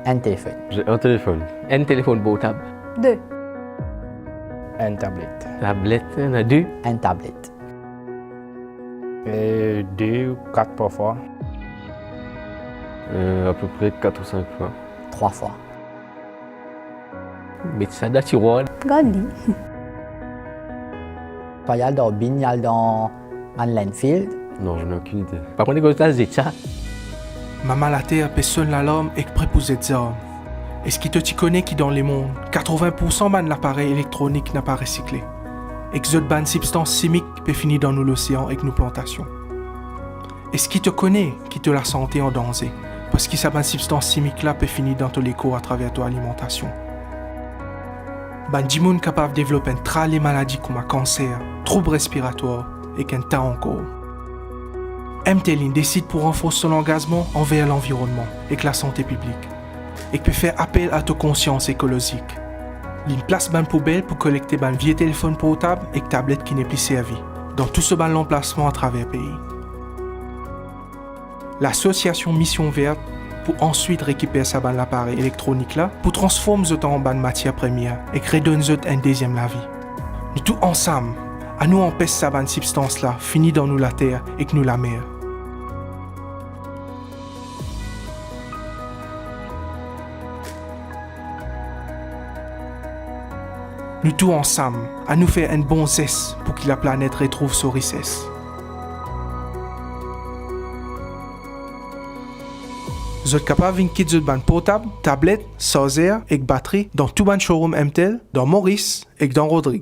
Un téléphone. J'ai un téléphone. Un téléphone portable. 2. Un tablette. Tablette, on a 2. Un tablette. Et 2 ou 4 parfois. À peu près 4 ou 5 fois. 3 fois. Mais ça doit tu vois. Gandhi. Quand il y a dans bin, il y a dans un landfill. Non, je n'ai aucune idée. Par contre, quand tu as dit ça, Maman la terre personne la l'homme et prêt pour cette hommes. Est-ce qu'il te connaît qui dans les mondes 80% de l'appareil électronique n'a pas recyclé. Et que cette substance chimique peut finir dans l'océan avec nos plantations. Est-ce qu'il te connaît qui te la santé en danger? Parce que cette substance chimique là peut finir dans tous les corps à travers ton alimentation. Des gens capables de développer un tas de maladies comme un cancer, troubles respiratoires et qu'un temps encore. MTLIN décide pour renforcer son engagement envers l'environnement et la santé publique et peut faire appel à ta conscience écologique. Il place une poubelle pour collecter un vieux téléphone portable et tablette qui n'est plus servi dans tout ce ban l'emplacement à travers le pays. L'association Mission Verte pour ensuite récupérer sa ban l'appareil électronique là pour transformer ce temps en ban matière première et créer un deuxième la vie. Nous tous ensemble, à nous empêcher sa ban substance là finit dans nous la terre et que nous la mer. Nous tous ensemble, à nous faire un bon geste pour que la planète retrouve son richesse. Vous êtes capable de quitter votre portable, tablette, chargeur et batterie dans tout le showroom MTEL, dans Maurice et dans Rodrigue.